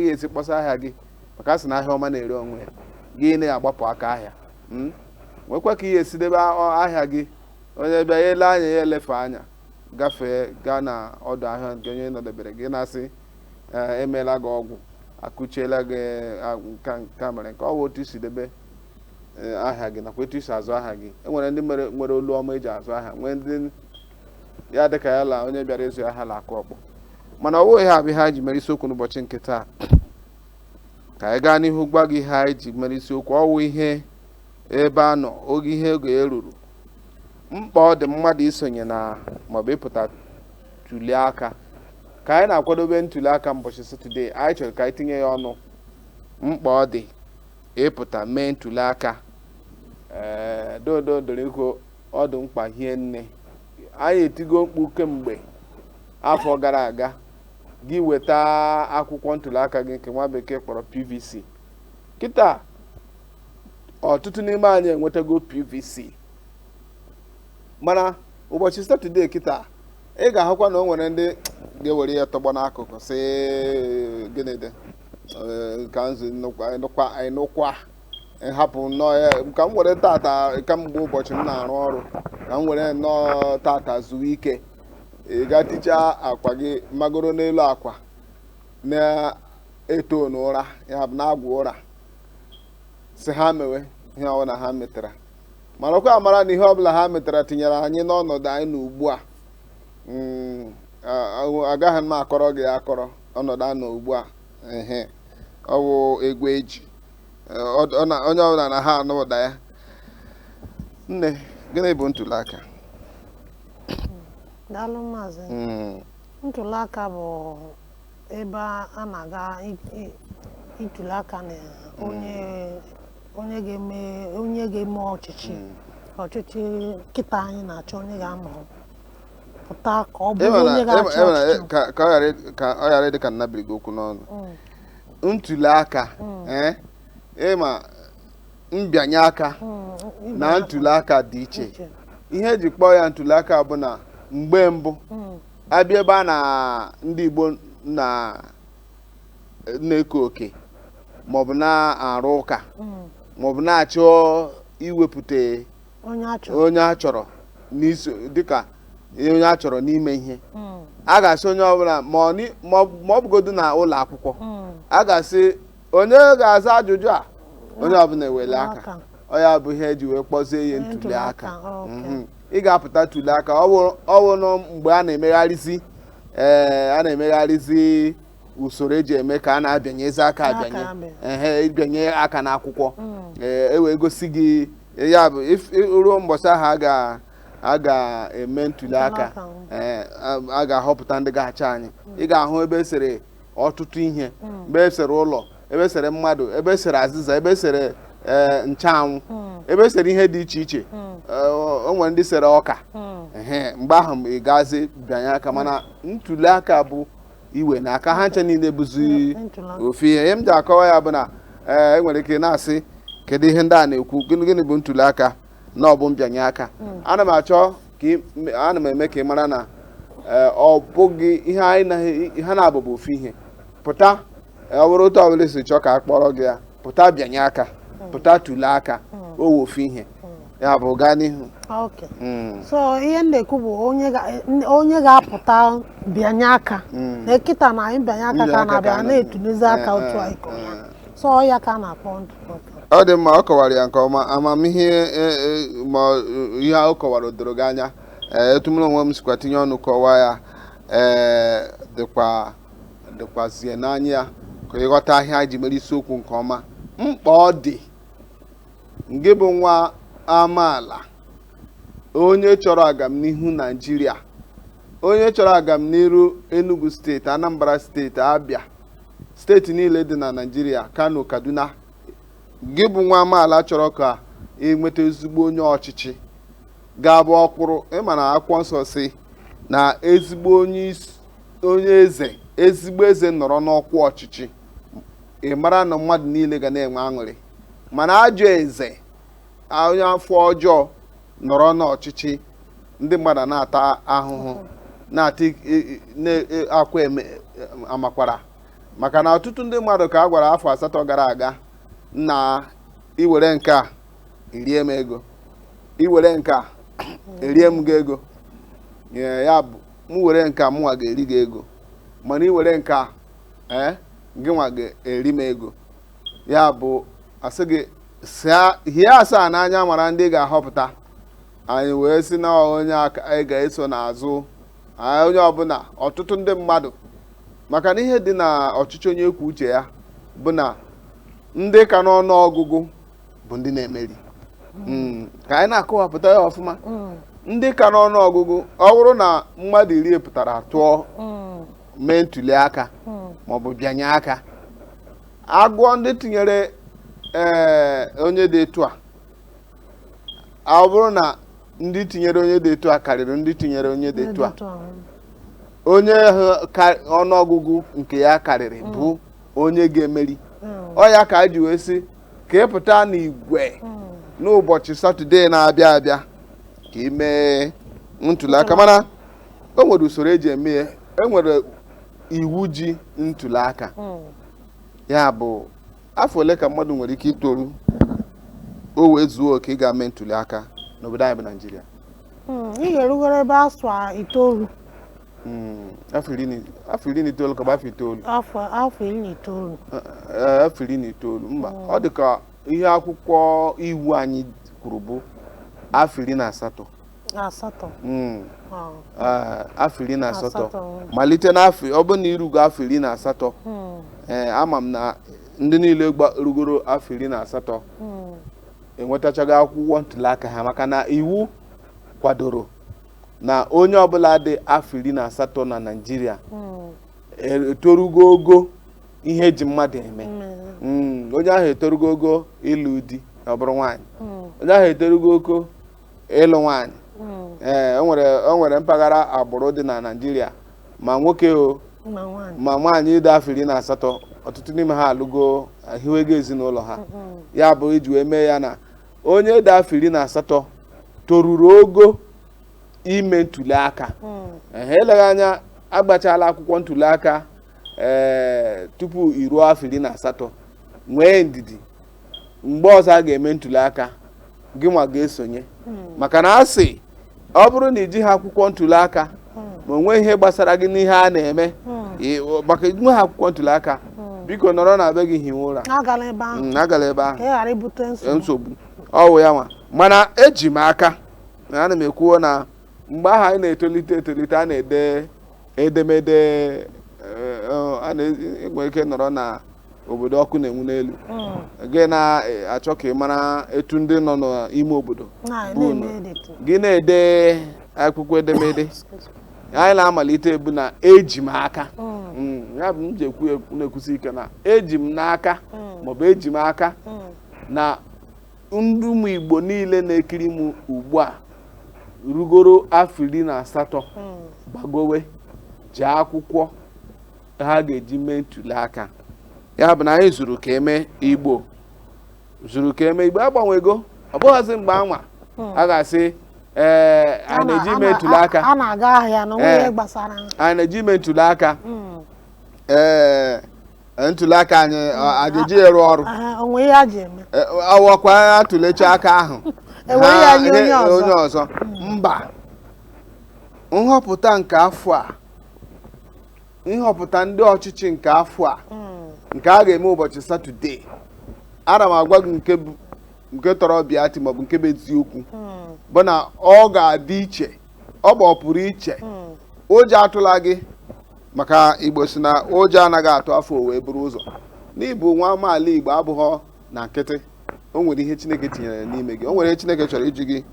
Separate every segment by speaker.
Speaker 1: gị esi kpọsa ahịa gị maka asị na ahịa ọma na-ere onwe ya gị na-agbapụ aka ahịa nwekwa ka ihe esi debe ahịa gị onye bịa ya ele anya ya elefe anya gafee gaa na ọdụ ahịa nke onye nọdebere gị na-asị emeela gị ọgwụ akụchiela gị nka mere nke ọ bụ otu isi debe ahịa gị nakwa etu isi azụ ahịa gị. Enwere ndị nwere olu ọma eji azụ ahịa, nwee ndị ya dịka ya la onye bịara ịzụ ahịa la akụ ọkpọ, mana ọ bụghị ha bụ ihe anyị ji mere isiokwu n'ụbọchị nke taa. Ka anyị gaa n'ihu gwa gị ihe anyị ji mere isiokwu ọwụ ihe ebe a nọ oge ihe oge eruru mkpa ọ dị mmadụ isonye na maọbụ ịpụta ntuli aka. Ka anyị na-akwadobe ntuli aka mbọchị Satọde, anyị chọrọ ka anyị tinye ya ọnụ mkpa ọ dị ịpụta mee ntuli aka. Dodo doro ikwu ọ dị mkpa hie nne. Anyị etigo mkpu kemgbe afọ gara aga gị weta akwụkwọ ntuli aka gị nke nwa bekee kpọrọ PVC. Kịta ọtụtụ n'ime anyị enwetago PVC, mana ụbọchị Satọde kịta ị ga-ahụkwa na o nwere ndị ga-ewere ya tọgbọ n'akụkụ sị gịnị dị ka nzu ịnụkwa hapụ nnọọ ya ka m were tata kamgbe ụbọchị m na-arụ ọrụ ka m were nnọọ tata zuo ike. Ị ga ticha akwa gị magoro n'elu akwa na-eto n'ụra, ya bụ na-agwụ ụra, si ha mewe ihe ọbụla ha metara, mana ọkwa amara na ihe ọbụla ha metara tinyere anyị n'ọnọdụ anyị na ugbu a. Agaghị m akọrọ gị akọrọ ọnọdụ a na ugbu a. Ọ bụ egwu eji onye ọbụla na ha anụ ụda ya. Nne, gịnị bụ ntuli aka?
Speaker 2: Daalụ maazị. Ntuli aka bụ ebe a na-aga ituli aka na onye ga-eme ọchịchị kịta anyị na-achọ onye ga-anọ pụta ka ọ bụrụ onye ga-achị ọchịchị.
Speaker 1: Ka ọ ghara dị ka nnabiri gị okwu n'ọnụ. Ntuli aka ịma mbịanye aka na ntuli aka dị iche. Ihe eji kpọọ ya ntuli aka bụ na mgbe mbụ abịa ebe a na ndị Igbo na-eko oke maọbụ na-arụ ụka maọbụ na-achọ iwepụta onye a chọrọ n'iso dịka onye a chọrọ n'ime ihe. A ga-asị onye ọbụla ma ọ bụgodu na ụlọ akwụkwọ, a ga-asị onye ga-aza ajụjụ a onye ọbụla ewele aka. Ọ ya bụ ihe eji wee kpọzie ihe ntuli aka. Ị ga-apụta ntuli aka ọ bụrụ mgbe a na-emegharịzi usoro eji eme ka a na-abịanyezi aka ịbịanye aka n'akwụkwọ ewee gosi gị ya bụ ruo mbọchị ahụ a ga-eme ntuli aka, a ga-ahọpụta ndị ga-achị anyị. Ị ga-ahụ ebe esere ọtụtụ ihe, ebe esere ụlọ, ebe esere mmadụ, ebe esere azịza, ebe esere nchanwụ, ebe esere ihe dị iche iche. O nwere ndị sere ọka. Mgbe ahụ ị gazi bịanye aka, mana ntuli aka bụ iwe na aka ha nche niile bụzi ofu ihe. Ihe m ji akọwa ya bụ na enwere ike na-asị kedu ihe ndị a na-ekwu, gịnị bụ ntuli aka na ọ bụ mbịanye aka. Ana m eme ka ị mara na ọ bụghị ihe ha na-abụbụ ofu ihe. Pụta ọ bụrụ otu ọbụla esi chọọ ka a kpọrọ gị ya, pụta bịanye aka, pụta tuli aka, o ofu ihe ya bụ gaa n'ihu.
Speaker 2: So ihe m na-ekwu bụ onye ga-apụta bịanye aka na kịta na anyị bịanye aka ka na-abịa na-etulizi aka otu anyị kọrọ ya. So ya ka a na-akpọ ntuli aka.
Speaker 1: Ọ dị mma, ọ kọwara ya nke ọma. Amamihe ma ihe ọ kọwara doro gị anya. Etu m onwe m sikwa tinye ọnụ kọwaa ya dịkwazie n'anya ya ka ịghọta ihe anyị ji mere isiokwu nke ọma. Mkpa ọ dị nke bụ nwa amaala, onye chọrọ agamnihu Naịjirịa, onye chọrọ agamnihu Enugu steeti, Anambra steeti, Abịa steeti niile dị na Naịjirịa, Kano, Kaduna. Gị bụ nwa amaala chọrọ ka enweta ezigbo onye ọchịchị ga-abụ ọkwụrụ. Ịma na akwụkwọ nsọ si na ezigbo ezigbo eze nọrọ n'ọkwa ọchịchị, ị mara na mmadụ niile ga na-enwe aṅụrị. Mana ajọ eze, onye afọ ọjọọ nọrọ n'ọchịchị, ndị mmadụ na-ata ahụhụ, na-akwa amakwara, maka na ọtụtụ ndị mmadụ ka a gwara afọ 8 gara aga na iwere nke a erie m ego, iwere nke a erie m gị ego, ya bụ m were nke a mụnwa ga-eri gị ego, mana iwere nke a gị nwa ga-eri m ego. Ya bụ asị gị hie asaa n'anya mara ndị ga-ahọpụta, anyị wee sị na onye anyị ga-eso n'azụ onye ọbụla, ọtụtụ ndị mmadụ, maka na ihe dị na ọchịchị onye kwuo uche ya bụ na ndị ka n'ọnụ ọgụgụ bụ ndị na-emeri. Ka anyị na-akọwapụta ya ọfụma, ndị ka n'ọnụ ọgụgụ, ọ bụrụ na mmadụ 10 pụtara tụọ mee ntuli aka maọbụ bịanye aka, agụọ ndị tinyere onye dị etu a, ọ bụrụ na ndị tinyere onye dị etu a karịrị ndị tinyere onye dị etu a, onye ọnụọgụgụ nke ya karịrị bụ onye ga-emeri. Ọ ya ka a ji wee sị ka ịpụta n'igwe n'ụbọchị Satọde na-abịa abịa ka ị mee ntuli aka. Mana o nwere usoro eji eme ya, enwere iwu ji ntuli aka. Ya bụ afọ ole ka mmadụ nwere ike itoru o wee zuo oke ị ga-eme ntuli aka n'obodo anyị bụ Naịjirịa?
Speaker 2: Ị ga-erugoro ebe afọ 9.
Speaker 1: Afọ 19 ka bụ afọ 9.
Speaker 2: Afọ 19.
Speaker 1: Afọ 19 mba, ọ dị ka ihe akwụkwọ iwu anyị kwuru bụ afọ 18. Afọ 18 malite n'afọ, ọ bụ na irugo afọ 18, ama m na ndị niile rugoro afọ 18 enwetachaghị akwụkwọ ntuli aka ha, maka na iwu kwadoro na onye ọbụla dị afọ 18 na Naịjirịa etorugo ogo ihe eji mmadụ eme. Onye ahụ etorugo ogo ịlụ di na ọ bụrụ nwaanyị, onye ahụ etorugo ogo ịlụ nwaanyị. O nwere mpaghara agbụrụ dị na Naịjirịa, ma nwoke ma nwaanyị dị afọ 18, ọtụtụ n'ime ha alụgo hiwego ezinụlọ ha. Ya bụ iji wee mee ya na onye dị afọ 18 toruru ogo ime ntuli aka. Eleghị anya agbachala akwụkwọ ntuli aka tupu iruo afọ 18, nwee ndidi, mgbe ọzọ a ga-eme ntuli aka gị nwa ga-esonye. Maka na asị ọ bụrụ na iji ha akwụkwọ ntuli aka ma onwe ihe gbasara gị n'ihe a na-eme maka inwe ha akwụkwọ ntuli aka, biko nọrọ na be gị hiwe ụra, agala ebe ahụ nsogbu ọwụ ya nwa. Mana eji m aka na ana m ekwuo na mgbe ahụ anyị na-etolite a na-ede edemede, enwere ike nọrọ na obodo ọkụ na-enwu n'elu, gị na-achọ ka ị mara etu ndị nọ n'ime obodo gị na-ede akwụkwọ edemede. Anyị na-amalite ebu na eji m aka. Ya bụ m ji na-ekwusi ike na eji m n'aka maọbụ eji m aka na ndị ụmụ Igbo niile na-ekiri m ugbu a rugoro afọ 18 gbagowe ji akwụkwọ ha ga-eji mee ntuli aka. Ya bụ na anyị zuru ka eme Igbo agbanwego, ọ bụghịzi mgbe anwa a ga-asị a na-eji ime ntuli aka, a na-eji ime ntuli aka, ntuli aka anyị ajeji eru ọrụ ọwakwa atụlecha aka ahụ onye ọzọ. Mba, nhọpụta nke afọ a, nhọpụta ndị ọchịchị nke afọ a, nke a ga-eme ụbọchị Satọde, ana m agwa gị nke tọrọ bịati maọbụ nke bụ eziokwu bụ na ọ ga-adị iche, ọ pụrụ iche. Ụjọ atụla gị, maka Igbo si na ụjọ anaghị atụ afọ wee buru ụzọ. N'ịbụ nwa amaala Igbo abụghọ na nkịtị, o nwere ihe Chineke tinyere n'ime gị, o nwere ihe Chineke chọrọ iji gị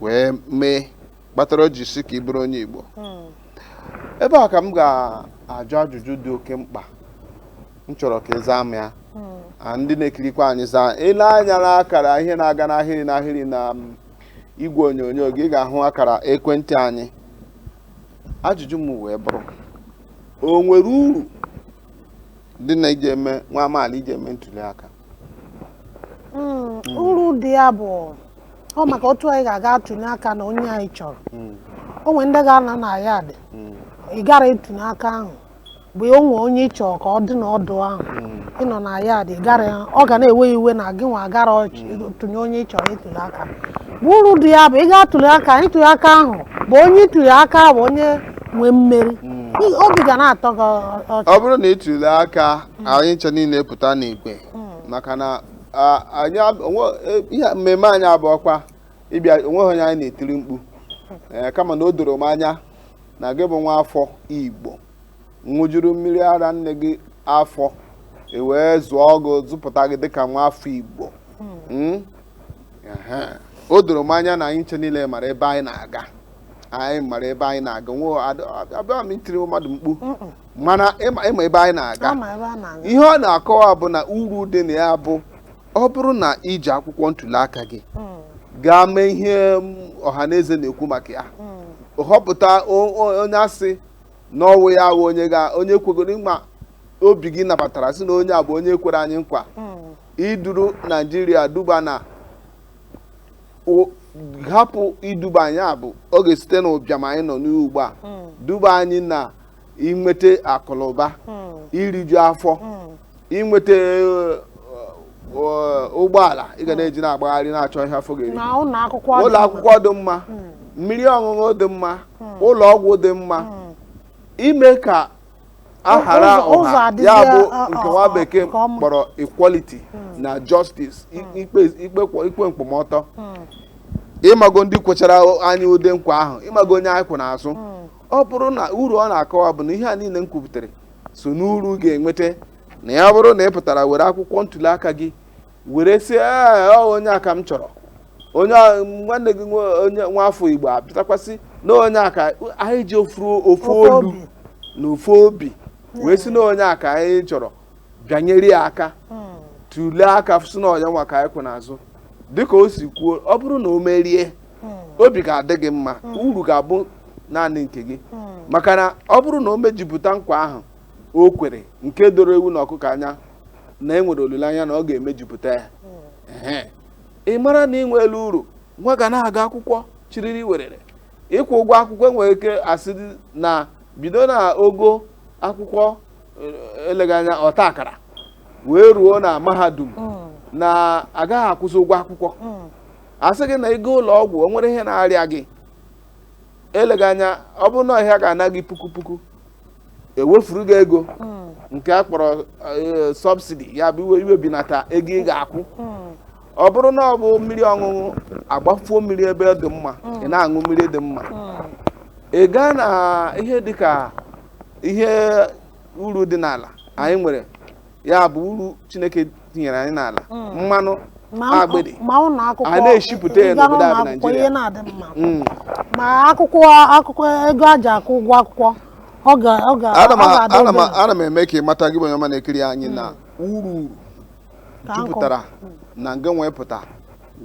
Speaker 1: wee mee kpatara o ji si ka ị bụrụ onye Igbo. Ebe a ka m ga-ajụ ajụjụ dị oke mkpa m chọrọ ka ị zaa m ya, ndị na-ekirikwa anyị zaa. Ile anya na akara ihe na-aga n'ahịrị na igwe onyonyo gị, ị ga-ahụ akara ekwentị anyị. Ajụjụ m wee bụrụ, o nwere uru dị na ije eme nwa amaala ije eme ntuli aka?
Speaker 2: Uru dị ya bụ ọ maka otu anyị ga-aga ntuli aka na onye anyị chọrọ. O nwere ndị ga-anọ na ya dị ị gara ntuli aka ahụ bụ onwe onye ịchọ ka ọ dị n'ọdụ ahụ ịnọ na ya dị gara ọ ga na-ewe iwe na gị nwa gara tụnye onye ịchọrọ ịtụli aka bụ uru dị ya bụ ị ga-atụli aka ịtụli aka ahụ bụ onye ịtụli aka bụ onye nwee mmeri obi ga na-atọ gị ọchị.
Speaker 1: ọ bụrụ na ịtụli aka anyị nche niile pụta n'igwe maka na ihe mmemme anyị abụọkwa ịbịa onweghị onye anyị na-etiri mkpu kama na o doro m anya na gị bụ nwa afọ Igbo ṅụjuru mmiri ara nne gị afọ wee zụọ ọgụ zụpụta gị dịka nwa afọ Igbo. O doro m anya na anyị nche niile mara ebe anyị na-aga abịa m itiri mmadụ mkpu mana ịma ebe anyị na-aga ihe ọ na-akọwa bụ na uru dị na ya bụ ọ bụrụ na iji akwụkwọ ntuli aka gị gaa mee ihe ọha na eze na-ekwu maka ya họpụta onye asị na ọwụ ya ahụ onye kwegoro ma obi gị nabatara sị na onye a bụ onye kwere anyị nkwa iduru Naijiria duba na hapụ iduba anyị abụ ọ ga-esite n'ụbịam anyị nọ n'ugbu a duba anyị na inweta akụlụba iriju afọ inweta ụgbọala ị ga na-eji na-agbagharị na-achọ ihe afọ ga-eri ụlọ akwụkwọ dị mma mmiri ọṅụṅụ dị mma ụlọ ọgwụ dị mma ime ka a ghara ọha ya bụ nke nwa bekee kpọrọ equality na justice ikpe mkpọmọtọ ịmago ndị kwechara anyị ụdị nkwa ahụ ịmago onye anyị kwụ n'azụ ọ bụrụ na uru ọ na-akọwa bụ na ihe a niile m kwuputere so n'uru ga-enweta na ya bụrụ na ị pụtara were akwụkwọ ntuli aka gị were sị onye aka m chọrọ onye nwanne gị onye nwa afọ Igbo apụtakwasị na onye aka anyị ji ofu olu na ofu obi wee sị na onye aka anyị chọrọ bịanyere ya aka tulee aka sị na onye nwa ka anyị kwụ n'azụ dịka o si kwuo ọ bụrụ na o merie obi ga-adị gị mma uru ga-abụ naanị nke gị maka na ọ bụrụ na o mejupụta nkwa ahụ o kwere nke doro ewu na ọkụkọ anya na enwere olileanya na ọ ga-emejupụta ya ị mara na ị nweela uru nwa ga na-aga akwụkwọ chiriri werere ịkwụ ụgwọ akwụkwọ enwere ike asị na bido na ogo akwụkwọ eleghị anya ọta akara wee ruo na mahadum na agaghị akwụsị ụgwọ akwụkwọ asị gị na ego ụlọ ọgwụ o nwere ihe na-arịa gị eleghị anya ọ bụrụ na ọhịa ga-ana gị puku ewefuru gị ego nke a kpọrọ sọbsidi ya bụ iwebinata ego ị ga-akwụ ọ bụrụ na ọ bụ mmiri ọṅụṅụ agbafuo mmiri ebe dị mma ị na-aṅụ mmiri dị mma ị gaa na ihe dịka ihe uru dị n'ala anyị nwere ya bụ uru Chineke tinyere anyị n'ala mmanụ agbịdị a na-eshipụta ya n'obodo a bụ Naịjirịa
Speaker 2: ma akwụkwọ ego a ji akwụ ụgwọ akwụkwọ
Speaker 1: ana m eme ka ị mata gị bụ onye ọma na-ekiri anyị na uru jupụtara na nga nwee pụta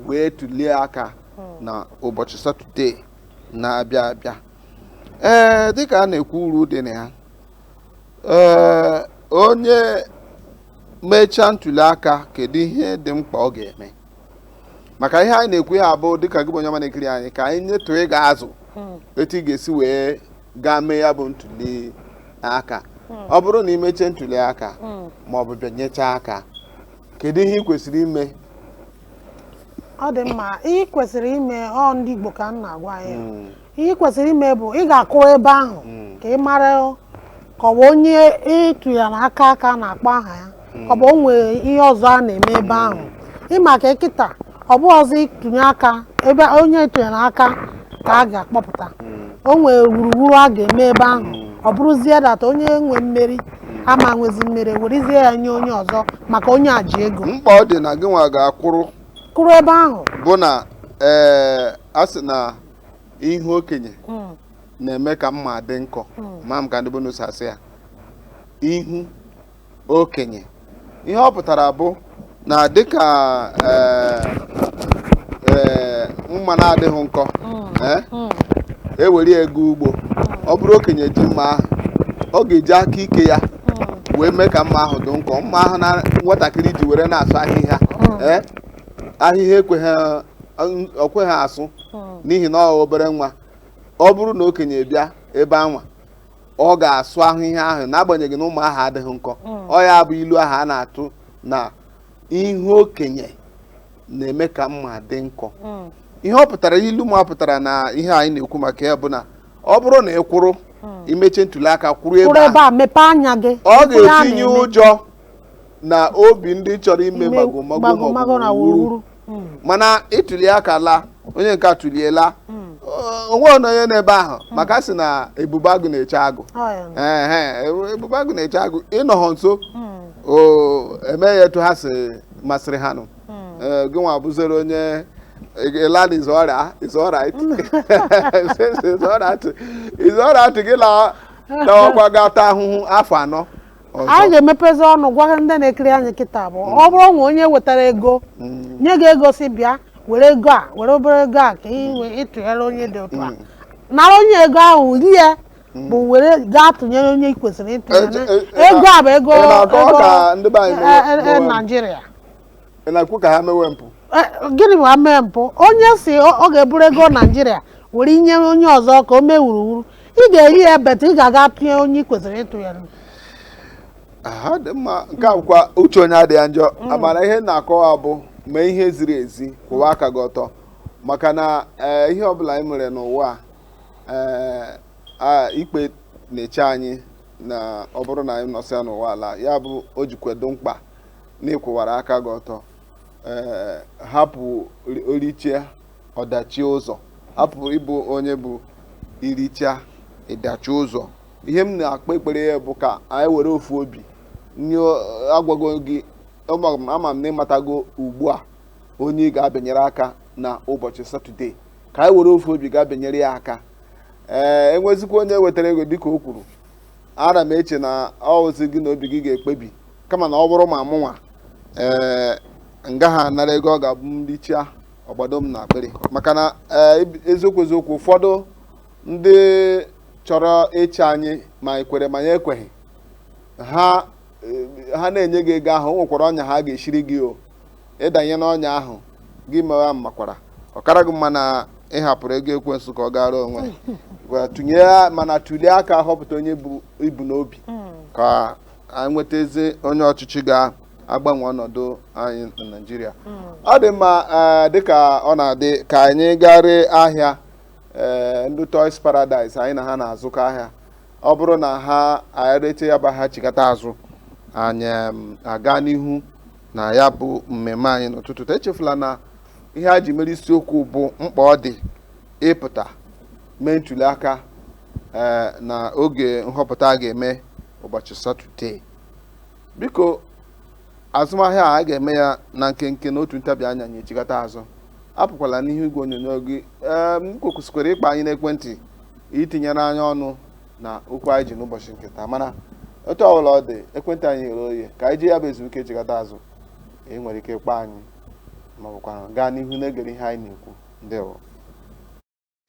Speaker 1: wee tụlie aka na ụbọchị Satọde na-abịa abịa dịka a na-ekwu uru dị na ya onye mechaa ntuli aka kedu ihe dị mkpa ọ ga-eme maka ihe anyị na-ekwu ya abụ dịka gị bụ onye ọma na-ekiri anyị ka anyị nyetụ ịga azụ etu ị ga-esi wee gaa mee ya bụ ntuli aka ọ bụrụ na imechie ntuli aka ma ọ bụ bịa nyechaa aka kedu ihe ị kwesịrị ime
Speaker 2: ọ dị mma ihe ị kwesịrị ime ndị Igbo ka m na-agwa anyị ihe ị kwesịrị ime bụ ị ga-akụ ebe ahụ ka ị mara ka ọ bụ onye ịtụnyere aka na-akpọ aha ya ọ bụ o nwere ihe ọzọ a na-eme ebe ahụ ịma ka nkịta ọ bụ ọzọ ịtụnye aka ebe onye ịtụnyere aka ka a ga-akpọpụta o nwere wuruwuru a ga-eme ebe ahụ ọ bụrụzie data onye nwe mmeri ama nwezi mmeri werezie ya nye onye ọzọ maka onye a ji ego
Speaker 1: mkpa ọ dị na gị nwa ga-akwụrụ
Speaker 2: ebe ahụ
Speaker 1: bụ na a sị na ihe okenye na-eme ka mma dị nkọ ma m ka ndị bonus asị ya ihu okenye ihe ọ pụtara bụ na dịka mma na-adịghị nkọ ewere ego ugbo ọ bụrụ okenye ji mma ahụ ọ ga-eji aka ike ya wee mee ka mma ahụ dị nkọ mma ahụ na nwatakịrị ji were na-asụ ahịhịa ahịhịa okweghị asụ n'ihi na ọ obere nwa ọ bụrụ na okenye bịa ebe anwa ọ ga-asụ ahụ ihe ahụ n'agbanyeghị na ụmụ ahụ adịghị nkọ ọ ya bụ ilu ahụ a na-atụ na ihe okenye na-eme ka mma dị nkọ ihe ọ pụtara ilu ma pụtara na ihe anyị na-ekwu maka ya bụ na ọ bụrụ na ị kwụrụ imeche ntuli aka kwụrụ ebe a
Speaker 2: mepee anya gị
Speaker 1: ọ ga-etinye ụjọ na obi ndị chọrọ ime magomago na wuru mana ịtụli aka laa onye nke tuliela onwe onye n'ebe ahụ maka sị na ebube agụ na-eche agụ ebube agụ na-eche agụ ịnọghọ nso emeghị etu ha si masịrị ha nụ gị nwa bụzere onye Elad is alright. It's alright. It's alright. It's alright. Gị la ọkwa gata ahụhụ afọ anọ.
Speaker 2: Anyị ga-emepezi ọnụ gwa ndị na-ekiri anyị kịta bụ ọ bụrụ na onye wetara ego nye gị ego si bịa were ego a were obere ego a ka ịtụnyere onye dị otu a nara onye ego ahụ rie bụ were gaa tụnyere onye kwesịrị ịtụnyere ego a bụ ego Naịjirịa.
Speaker 1: Ị na-ekwu ka ha mewe mpụ?
Speaker 2: Gịnị bụ ha mee mpụ? Onye si ọ ga-eburu ego Naịjirịa were inye onye ọzọ ka o mee wuruwuru ị ga-eri ya bete ị ga-aga tụnye onye kwesịrị ịtụnyere.
Speaker 1: Ọ dị mma nke akwụkwa uche onye adịghị njọ amara ihe na-akọwa bụ mee ihe ziri ezi kwụwa aka gị ọtọ maka na ihe ọbụla anyị mere n'ụwa ikpe na-eche anyị na ọ bụrụ na anyị nọsịa n'ụwa ala ya bụ o jikwedo mkpa na ịkwụwara aka gị ọtọ hapụ orichie ọdachi ụzọ hapụ ịbụ onye bụ iricha ịdachi ụzọ ihe m na-akpa ekpere ya bụ ka anyị were ofu obi agwago gị ama m na ịmatago ugbu a onye ga-abịanyere aka na ụbọchị Satọde ka anyị were ofu obi ga-abịanyere ya aka enwezikwa onye wetara ego dịka o kwuru ana m eche na ọ ozi gị na obi gị ga-ekpebi kama na ọ bụrụ ma mụnwa ngaha anara ego ọ ga-abụ m richia ọgbado m na akpịrị maka na eziokwu ụfọdụ ndị chọrọ eche anyị ma ekwere ma ya ekweghị ha na-enye gị ego ahụ o nwekwara ọnya ha ga-eshiri gị o ịdanye n'ọnya ahụ gị mewa makwara ọkara gị mma na ịhapụrụ ego ekwensu ka ọ gara onwe tụnye mana tụlie aka họpụta onye ibu n'obi ka anyị nwetazi onye ọchịchị ga-agbanwe ọnọdụ anyị na Naịjirịa. Ọ dị mma dịka ọ na-adị ka anyị garị ahịa ndị Toys Paradise anyị na ha na-azụkọ ahịa ọ bụrụ na ha arete ya bụ ha chikata azụ anyị aga n'ihu na ya bụ mmemme anyị n'ụtụtụ echefula na ihe a ji mere isiokwu bụ mkpa ọ dị ịpụta mee ntuli aka na oge nhọpụta a ga-eme ụbọchị Satọde. Biko azụmahịa a ga-eme ya na nkenke n'otu ntabi anya anyị echikata azụ apụkwala n'ihu igwe onyonyo gị kwesịkwara ịkpa anyị n'ekwentị itinyere anyị ọnụ na okwu anyị ji n'ụbọchị nketa mana otu ọbụla ọ dị ekwentị anyị ghere oye ka anyị ji ya bụ ezumike echikata azụ ị nwere ike ịkpa anyị ma ọ bụkwa gaa n'ihu na-egere ihe anyị na-ekwu. Ndewo.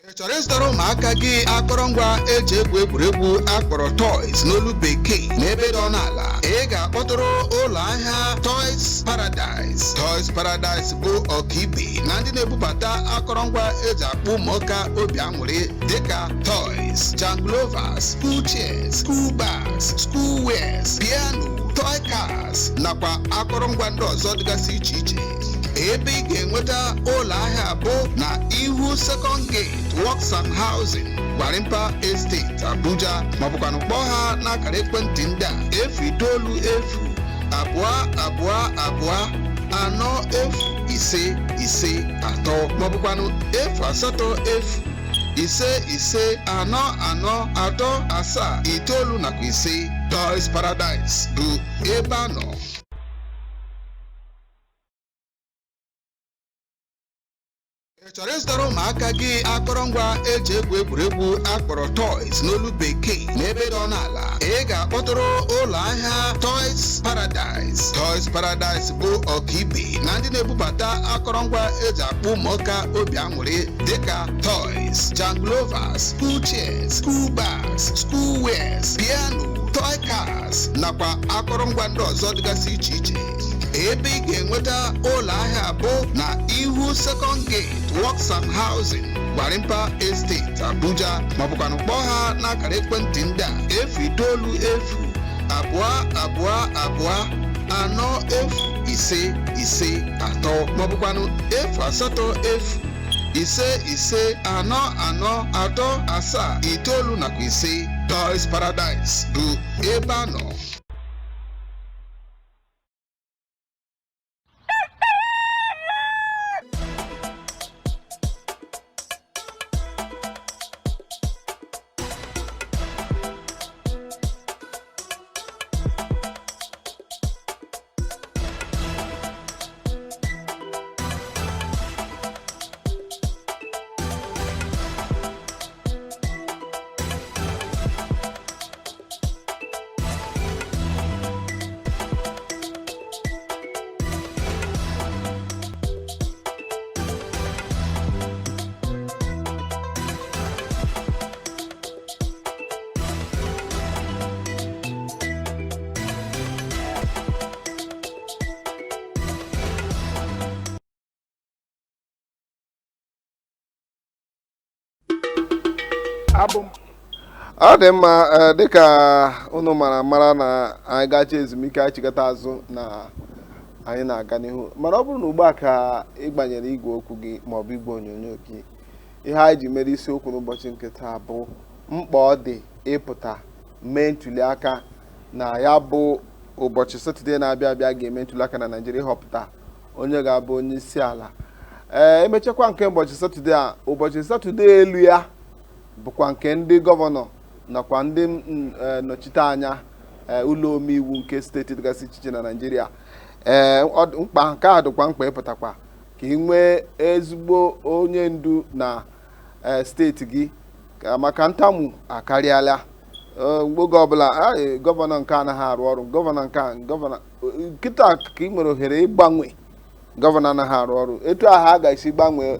Speaker 3: Ị chọrọ ịzụtara ụmụaka gị akọrọngwa eji egwu egwuregwu akpọrọ toys n'olu bekee n'ebe dị ọnụ ala ị ga-akpọtụrụ ụlọ ahịa Toys Paradise. Toys Paradise bụ ọkaibe na ndị na-ebubata akọrọngwa eji akpụ ụmụaka obi aṅụrị dịka toys, janglovers, school chairs, school bags, school wears, piano, toy cars nakwa akọrọngwa ndị ọzọ dịgasị iche iche. Ebe ị ga-enweta ụlọ ahịa bụ na ihu Second Gate Works and Housing Gwarimpa Estate Abuja maọbụkwa kpọọ ha n'akara ekwentị ndị a 02042240553 maọbụkwanụ 08055444379 Toys Paradise bụ ebe a nọ. Ị chọrọ ịzụtara ụmụaka gị akọrọngwa eji egwu egwuregwu akpọrọ toys n'olu bekee n'ebe dị ọnụ ala ị ga-akpọtụrụ ụlọ ahịa Toys Paradise. Toys Paradise bụ ọkaibe na ndị na-ebubata akọrọngwa eji akpụ ụmụaka obi aṅụrị dịka toys, janglovers, school chairs, school bags, school wears, piano, toy cars nakwa akọrọngwa ndị ọzọ dịgasị iche iche. ebe ị ga-enweta ụlọ ahịa abụọ na ihu Second Gate Works and Housing Gwarimpa Estate Abuja maọbụkwanụ kpọọ ha n'akara ekwentị ndị a 02022405553 maọbụkwanụ 080554439 Toys Paradise bụ ebe a nọ.
Speaker 1: Ọ dị mma dịka unu mara na anyị gacha ezumike achịkọta azụ na anyị na-aga n'ihu, mana ọ bụrụ na ugbu a ka ị gbanyere igwe okwu gị maọbụ igwe onyonyo gị, ihe anyị ji mere isiokwu n'ụbọchị nke taa bụ mkpa ọ dị ịpụta mee ntuli aka na ya bụ ụbọchị Satọde na-abịa abịa ga-eme ntuli aka na Naịjirịa ịhọpụta onye ga-abụ onye isi ala. Emechakwa nke ụbọchị Satọde a, ụbọchị Satọde elu ya bụkwa nke ndị gọvanọ nakwa ndị nnọchite anya ụlọ omeiwu nke steeti dịgasị iche iche na Naịjirịa. Mkpa nke a dịkwa mkpa ịpụtakwa ka ị nwee ezigbo onye ndu na steeti gị, maka ntamu akarịala. Oge ọbụla gọvanọ nke anaghị arụ ọrụ, gọvanọ gọvanọ nkịta ka ị nwere ohere ịgbanwe gọvanọ anaghị arụ ọrụ. Etu ahụ a ga-esi gbanwee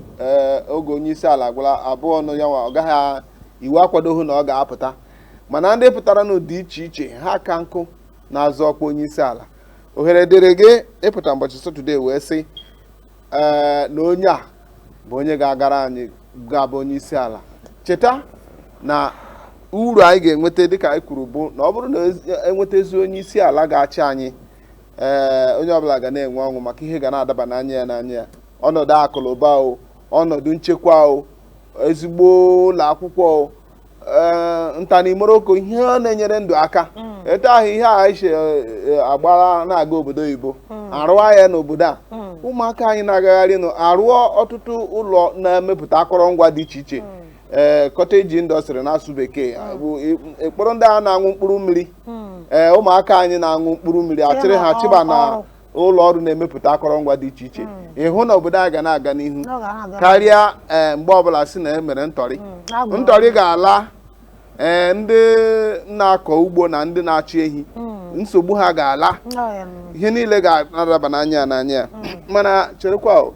Speaker 1: oge onye isi ala gwara abụọ nụ ya nwa ọ gaghị iwu akwadoghị na ọ ga-apụta, mana ndị pụtara n'ụdị iche iche ha ka nkụ na-azọ ọkwa onye isi ala. Ohere dịrị gị ịpụta ụbọchị Satọde wee sị na onye a bụ onye ga-agara anyị ga-abụ onye isi ala. Cheta na uru anyị ga-enweta dịka anyị kwuru bụ na ọ bụrụ na enwetazi onye isi ala ga-achị anyị, onye ọbụla ga na-enwe ọṅụ maka ihe ga na-adaba n'anya ya, ọnọdụ akụlụba o, ọnọdụ nchekwa o, ezigbo ụlọ akwụkwọ, ntanimoroko, ihe ọ na-enyere ndụ aka. Etu ahụ ihe a anyị agbara na-aga obodo oyibo arụọ ya n'obodo a, ụmụaka anyị na-agagharị arụọ ọtụtụ ụlọ na-emepụta akụrụngwa dị iche iche, cottage industry n'asụ bekee, bụ ekporo ndị a na-aṅụ mkpụrụ mmiri. Ụmụaka anyị na-aṅụ mkpụrụ mmiri achịrị ha chịba na ụlọ ọrụ na-emepụta akụrụngwa dị iche iche. Ịhụ na obodo anyị ga na-aga n'ihu karịa mgbe ọbụla si na emere ntọrị ga-ala ndị na-akọ ugbo na ndị na-achị ehi, nsogbu ha ga-ala, ihe niile ga-adaba n'anya ya. Mana cherekwa,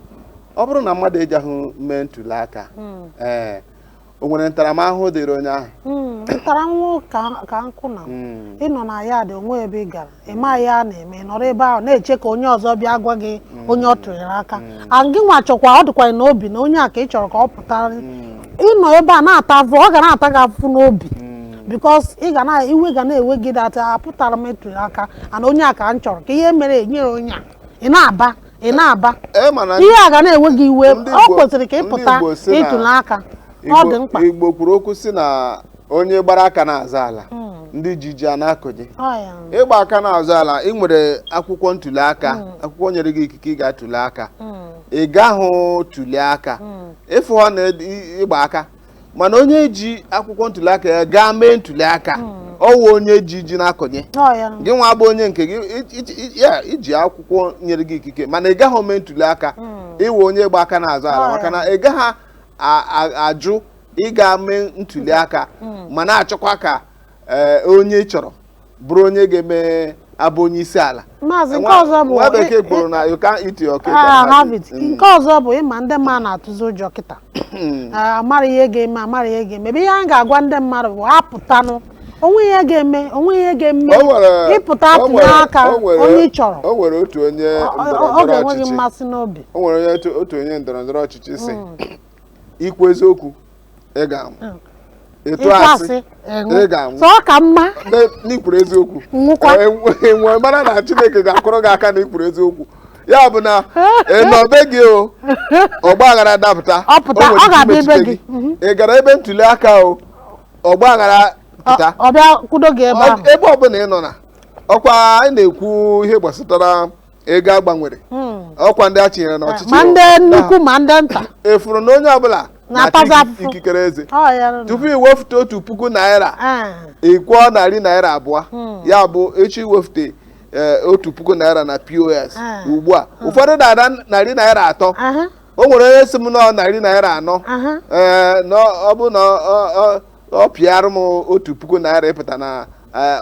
Speaker 1: ọ bụrụ na mmadụ ejighị mee ntuli aka, o nwere ntaramahụhụ dịrị onye ahụ?
Speaker 2: Ntaramahụhụ ka nkụ na ịnọ na ya dị onwe ebe ị gara ịma ya na-eme, nọrọ ebe ahụ na-eche ka onye ọzọ bịa gwa gị onye ọ tụnyere aka. Gị nwa chọkwa, ọ dịkwa n'obi na onye a ka ị chọrọ ka ọ pụtara. Ịnọ ebe a na-ata afụ, ọ ga na-ata gị afụ n'obi, because iwe ga na-ewe gị data apụtara m ntuli aka na onye a ka m chọrọ ka ihe mere enyere onye a, ị na-aba ihe a ga na-ewe gị iwe. Ọ kwesịrị ka ị pụta ịtụli aka. Ọ dị mkpa.
Speaker 1: Igbo kwuru okwu si na onye gbara aka na-aza ala, ndị jiji a na-akọje. Ịgba aka na-azụ ala, ị nwere akwụkwọ ntuli aka, akwụkwọ nyere gị ikike ị ga-atuli aka, ị gaghị tuli aka, ịfụ ha na ịgba aka. Mana onye ji akwụkwọ ntuli aka ya gaa mee ntuli aka, ọwụ onye ji na-akọnye. Gị nwa bụ onye nke gị iji akwụkwọ nyere gị ikike, mana ị gaghị mee ntuli aka, ịwụ onye gba aka na-azụ ala, maka na ị gaghị ajụ ịga mee ntuli aka ma na-achọkwa ka onye chọrọ bụrụ onye ga-eme abụ onye isi ala. Nwa bekee kwuru na you can't eat your cake and have it.
Speaker 2: Nke ọzọ bụ ịma ndị mmadụ na-atụzi ụjọ kịta, amara ihe ga-eme ebe ihe anyị ga-agwa ndị mmadụ bụ apụtanụ onwe ihe ga-eme ịpụta tụnye aka onye ị chọrọ
Speaker 1: o nwere otu onye
Speaker 2: ọ ga-enwe gị mmasị n'obi
Speaker 1: o nwere otu onye ndọrọndọrọ ọchịchị si ikwu eziokwu ị ga-amụ ịtụ asị ị ga-amụ
Speaker 2: sọ ka mma
Speaker 1: n'ikwuru eziokwu enwe mara na Chineke ga-akụrụ gị aka na ikwuru eziokwu ya bụ na n'ọbe gị o ọgba aghara dapụta
Speaker 2: ọ ga-abịa ebe gị
Speaker 1: ị gara ebe ntuli aka o ọgba aghara pụta
Speaker 2: ọ bịa kwudo gị ebe ahụ
Speaker 1: ebe ọbụla ị nọ na ọkwa anyị na-ekwu ihe gbasatara ego agbanwere ọkwa ndị a chinyere n'ọchịchị
Speaker 2: ma ndị nnukwu ma ndị nta
Speaker 1: efuru na onye ọbụla na-ata ikikere eze tupu iwefute 1,000 naira ịkwụọ 100 naira abụọ ya bụ echi iwefute 1,000 naira na POS ugbu a ụfọdụ na-ada 100 naira 3 o nwere onye si m nọ 100 naira 4 na ọ bụ na ọ pịara m 1,000 naira ịpụta na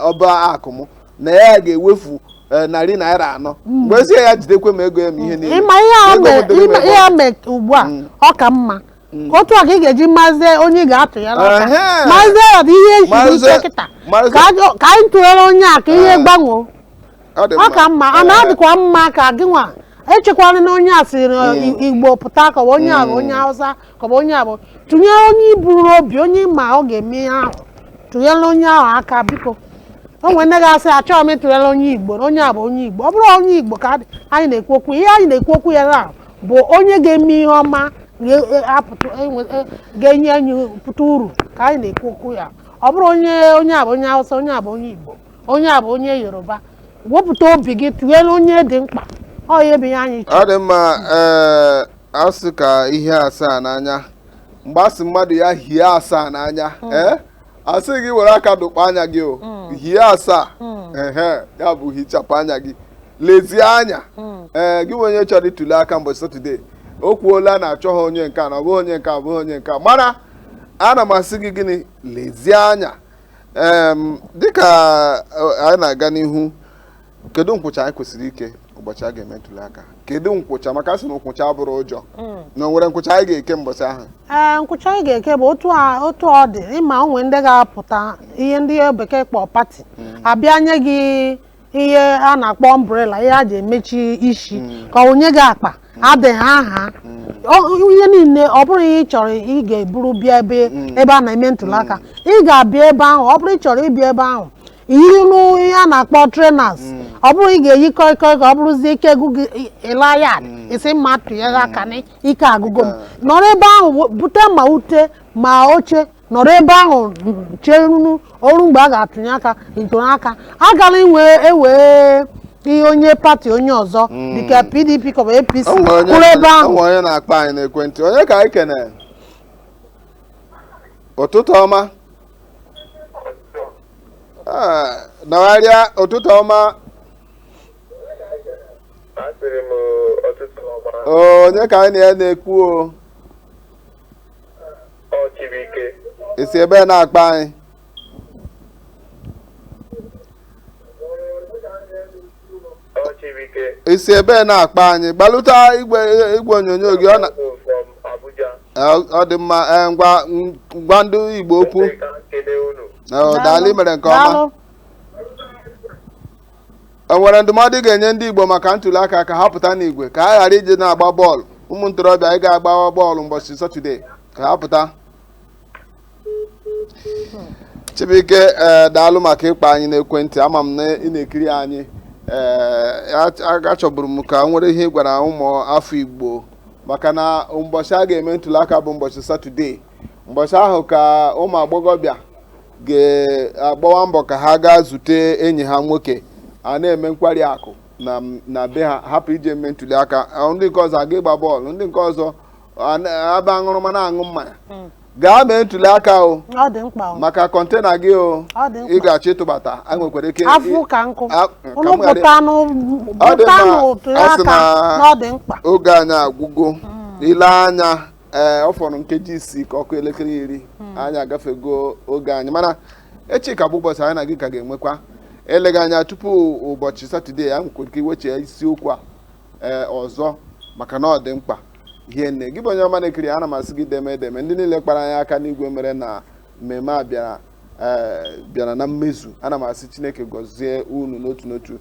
Speaker 1: ọba akụ m na ya ga-ewefu 100 naira 4 mgbe ezi ya jidekwe m ego ya m ihe niile
Speaker 2: ịma ihe a mee ugbu a ọ ka mma otu a ka ị ga-eji mazie onye ị ga-atụ ya n'aka mazie ya dị ihe ejiri ike kịta ka anyị tụnyere onye a ka ihe gbanwoo ọ ka mma a na-adịkwa mma ka gị nwa echekwala na onye a siri Igbo pụta ka onye a bụ onye Hausa ka onye a bụ tụnyere onye iburu n'obi onye ma ọ ga-eme ihe ahụ tụnyere onye ahụ aka biko o nwere ndị ga-asị achọghị m ịtụnyere onye Igbo onye a bụ onye Igbo ọ bụrụ onye Igbo ka anyị na-ekwu okwu ihe anyị na-ekwu okwu ya na bụ onye ga-eme ihe ọma ga-enye anyị pụta uru ka anyị na-ekwu okwu ya ọ bụrụ onye a bụ onye Hausa onye a bụ onye Igbo onye a bụ onye Yoruba wepụta obi gị tụnyere onye dị mkpa ọ ihe bụ ihe anyị chọrọ.
Speaker 1: Ọ dị mma asị ka ihe asaa n'anya mgbe asị mmadụ ya hie asaa n'anya asị gị were aka dụkpa anya gị o hie asaa ya bụ hichapụ anya gị lezie anya gị nwe onye chọrọ ịtụle aka mbọchị Satọde o kwuola na achọghị onye nke a na ọ bụghị onye nke a bụghị onye nke a mana ana m asị gị gịnị lezie anya dịka anyị na-aga n'ihu kedu nkwụcha anyị kwesịrị ike ụbọchị a ga-eme ntuli aka kedu nkwụcha maka sị na nkwụcha abụrụ ụjọ na o nwere nkwụcha anyị ga-eke mbọchị ahụ
Speaker 2: nkwụcha anyị ga-eke bụ otu ọ dị ịma onwe ndị ga-apụta ihe ndị bekee kpọ pati abịa nye gị ihe a na-akpọ umbrella ihe a ji emechi isi ka onye gị akpa adịghị aha ihe niile ọ bụrụ ihe ị chọrọ ị ga-eburu bịa ebe a na-eme ntuli aka ị ga-abịa ebe ahụ ọ bụrụ ị chọrọ ịbịa ebe ahụ ihe a na-akpọ trainers ọ bụrụ ị ga-eyikọ iko ka ọ bụrụzie ike ego gị ịlayad isi mma tụnyere aka n'ike agụgụ m nọrọ ebe ahụ bute ma ute ma oche nọrọ ebe ahụ cherunu ọrụ mgbe a ga-atụnye aka ntụnye aka agala ewe ihe onye pati onye ọzọ dịka PDP ka ọ bụ APC kwụrụ ebe ahụ
Speaker 1: onye na-akpa anyị n'ekwentị onye ka anyị kene ụtụtụ ọma nọgharịa ụtụtụ ọma onye ka anyị na-ekwu o esi ebe na-akpa anyị isi ebe na-akpa anyị gbalụta igwe onyonyo gị ọ dị mma ngwa ndị Igbo okwu daalụ mere nke ọma o nwere ndụmọdụ ị ga-enye ndị Igbo maka ntuli aka ka ha pụta n'igwe ka ha ghara ije na-agba bọọlụ ụmụ ntorobịa anyị ga-agba bọọlụ ụbọchị Satọde ka ha pụta Chibuike daalụ maka ịkpa anyị n'ekwentị ama m na ị na-ekiri anyị achọburu m ka nwere ihe ị gwara ụmụ afọ Igbo maka na ụbọchị a ga-eme ntuli aka bụ ụbọchị Satọde ụbọchị ahụ ka ụmụ agbọghọbịa ga-agbawa mbọ ka ha gaa zute enyi ha nwoke a na-eme nkwari akụ na be ha hapụ ije eme ntuli aka ndị nke ọzọ aga ịgba bọọlụ ndị nke ọzọ aba aṅụrụma na-aṅụ mmanya gaa mee ntuli aka o maka kọntena gị o ị ga-achọ ịtụbata a nwekwara ike oge anyị agwụgo ile anya ọ fọrọ nkeji isii ka ọkụ elekere 10 anyị agafego oge anyị mana echi ka bụ ụbọchị anyị na gị ka ga-enwekwa eleghị anya tupu ụbọchị Satọde a nwekwara ike iweche isiokwu a ọzọ maka na ọ dị mkpa ihe nne gị bụ onye ọma na-ekiri ana m asị gị deme edeme ndị niile kpara anyị aka n'igwe mere na mmemme a bịara bịara na mmezu. Ana m asị Chineke gọzie unu n'otu n'otu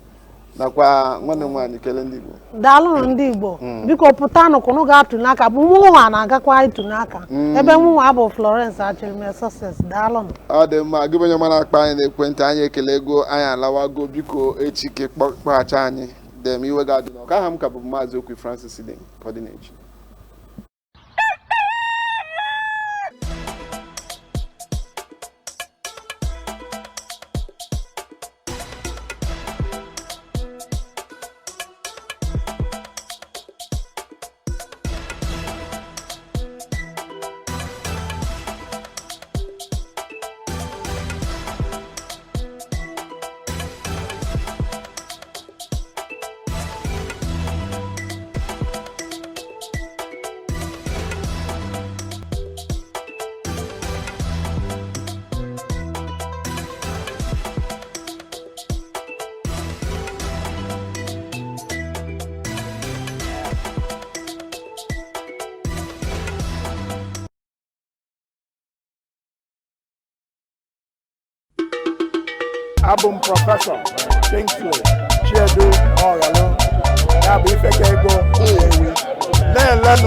Speaker 1: nakwa nwanne m nwaanyị kelee ndị Igbo.
Speaker 2: Daalụ ndị Igbo biko pụtanụ ka unu ga-atụnye aka bụ mụnwa na-agakwa ịtụnye aka ebe mụnwa bụ Florence Achịrịme Success. Daalụ.
Speaker 1: Ọ dị mma gị onye mara akpa anyị n'ekwentị anyị ekele ego anyị alawago biko echi ka kpọghachi anyị dem iwe ga-adị n'ọka. Aha m ka bụ Maazị Okwi Francis Idem Coordinator.
Speaker 4: Abụ m Prọfesọ Kingsley Chiedu Ọghalo, ya bụ Ifeke Ego Nnewi. Na-elenụ